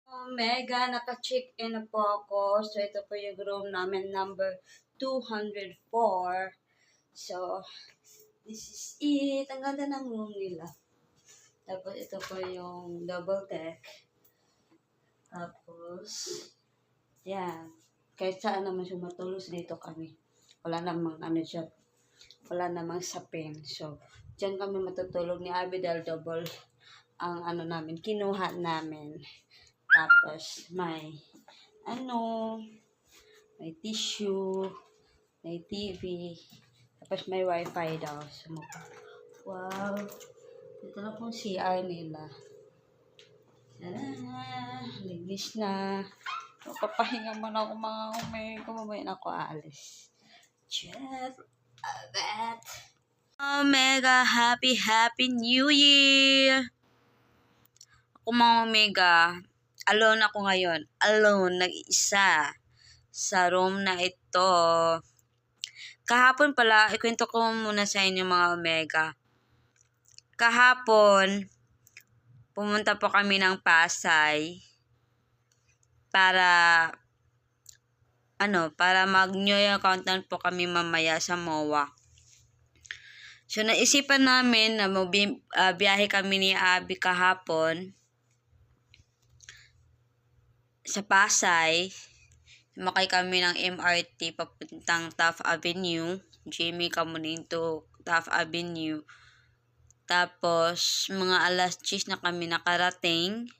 Omega, naka-check-in na po ako. So, ito po yung room namin, number 204. So, this is it. Ang ganda ng room nila. Tapos, ito po yung double deck. Tapos, yan. Kahit saan naman siya matulog, dito kami. Wala namang dyan. Wala namang sapin. So, dyan kami matutulog ni Abby dahil double ang namin, kinuha namin. Tapos, may tissue, may TV, tapos may wifi daw. So, wow! Ito na pong CR nila. Linis na. Papahinga mo na ako mga kumamay na ako aalis. Chat. That. Omega, happy New Year! Ako mga Omega, alone ako ngayon. Alone, nag-isa sa room na ito. Kahapon pala, ikwento ko muna sa inyo mga Omega. Kahapon, pumunta po kami ng Pasay para mag-New Year countdown po kami mamaya sa MOA. So, naisipan namin na biyahe kami ni Abby kahapon sa Pasay. Sumakay kami ng MRT papuntang Taft Avenue. Jamie Kamuning to Taft Avenue. Tapos, mga alas 10 na kami nakarating.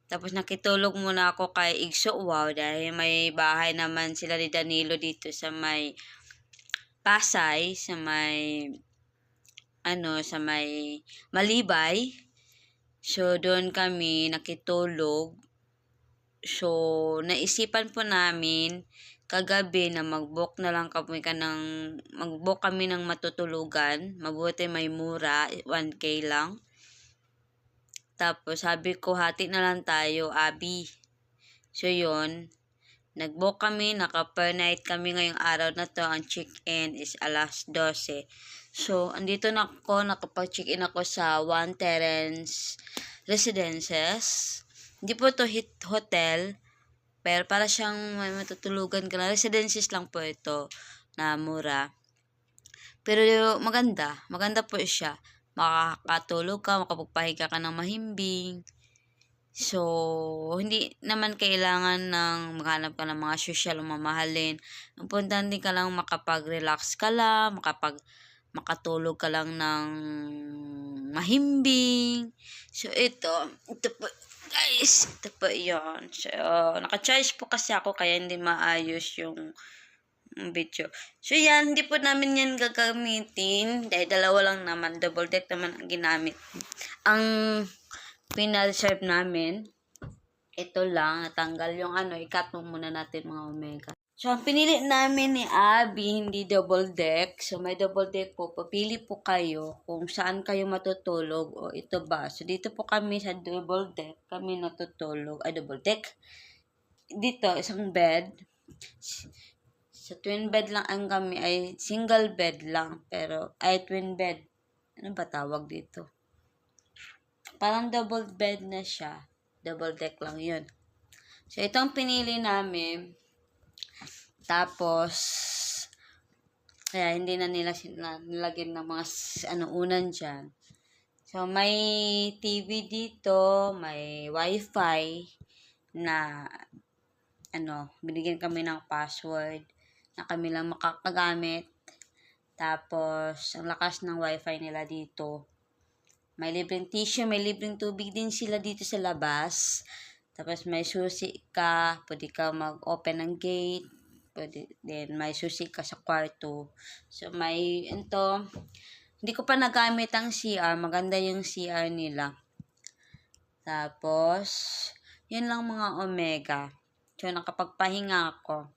Tapos, nakitulog muna ako kay Igso Wow dahil may bahay naman sila ni Danilo dito sa may Pasay, sa may Malibay. So, doon kami nakitulog. So, naisipan po namin kagabi na mag-book kami ng matutulugan. Mabuti may mura, 1K lang. Tapos, sabi ko, hati na lang tayo, Abby. So, yun. Nag-book kami, naka-per night kami ngayong araw na to. Ang check-in is alas 12. So, andito na ako, nakapag-check-in ako sa One Terrace Residences. Hindi po to hotel, pero para siyang may matutulugan ka na. Residences lang po ito na mura. Pero maganda po siya. Makakatulog ka, makapagpahinga ka ng mahimbing. So, hindi naman kailangan ng maghanap ka ng mga social o mamahalin. Importante ka lang makapag-relax ka lang, makatulog ka lang ng mahimbing. So, ito po, guys, ito po yun. So, naka-charge po kasi ako kaya hindi maayos yung video. So, yan, hindi po namin yan gagamitin dahil dalawa lang naman, double deck naman ang ginamit. Ang pina-reserve namin, ito lang, natanggal yung i-cut mo muna natin mga Omega. So, ang pinili namin ni Abby, hindi double deck. So, may double deck po. Papili po kayo kung saan kayo matutulog o ito ba. So, dito po kami sa double deck. Kami natutulog. Double deck. Dito, isang bed. Sa twin bed lang ang kami ay single bed lang. Pero, twin bed. Ano ba tawag dito? Parang double bed na siya. Double deck lang yun. So, itong pinili namin. Tapos, kaya hindi na nila nilagyan ng mga unan dyan. So, may TV dito, may wifi na binigyan kami ng password na kami lang makakagamit. Tapos, ang lakas ng wifi nila dito. May libreng tissue, may libreng tubig din sila dito sa labas. Tapos, may susi ka, pwede ka mag-open ng gate. Pwede din, may susi ka sa kwarto. So, hindi ko pa nagamit ang CR. Maganda yung CR nila. Tapos, yun lang mga Omega. So, nakapagpahinga ako.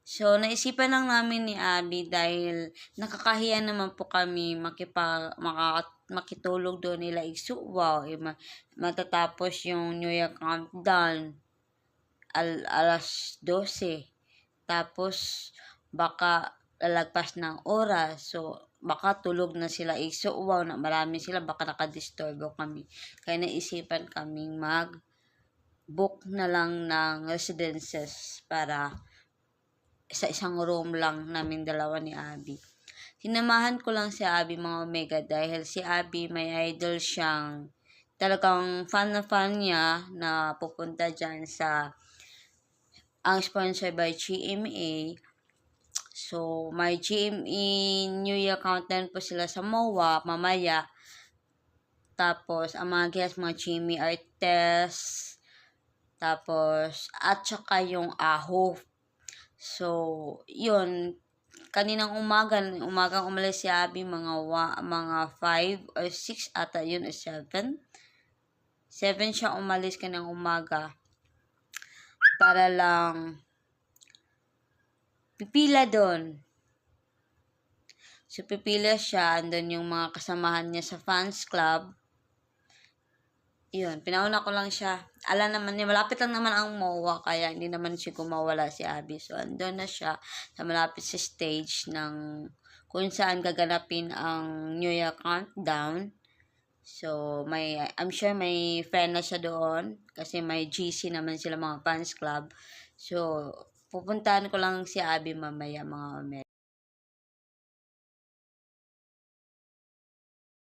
So, naisipan lang namin ni Abby dahil nakakahiya naman po kami makitulog doon nila Igso. Wow, matatapos yung New Year countdown alas 12. Tapos, baka lalagpas ng oras. So, baka tulog na sila. So, wow, marami sila. Baka nakadisturbo kami. Kaya naisipan kaming book na lang ng residences para sa isang room lang namin dalawa ni Abby. Sinamahan ko lang si Abby mga Omega dahil si Abby may idol siyang talagang fan na fan niya na pupunta dyan sa ang sponsor by GMA. So, may GMA New Year countdown po sila sa MOA mamaya. Tapos, ang mga guest, mga GMA artists. Tapos, at saka yung AHO. So, yun. Kaninang umagang umalis si Abby mga 5 or 6 ata yun or 7. 7 siya umalis kanang umaga para lang pipila doon. So, pipila siya. Andun yung mga kasamahan niya sa fans club. Yun, pinauna ko lang siya. Alam naman niya, malapit lang naman ang MOA, kaya hindi naman siya mawala si Abby. So, andun na siya sa malapit sa stage ng kung saan gaganapin ang New Year Countdown. So, I'm sure may friend na siya doon kasi may GC naman sila mga fans club. So, pupuntahan ko lang si Abby mamaya mga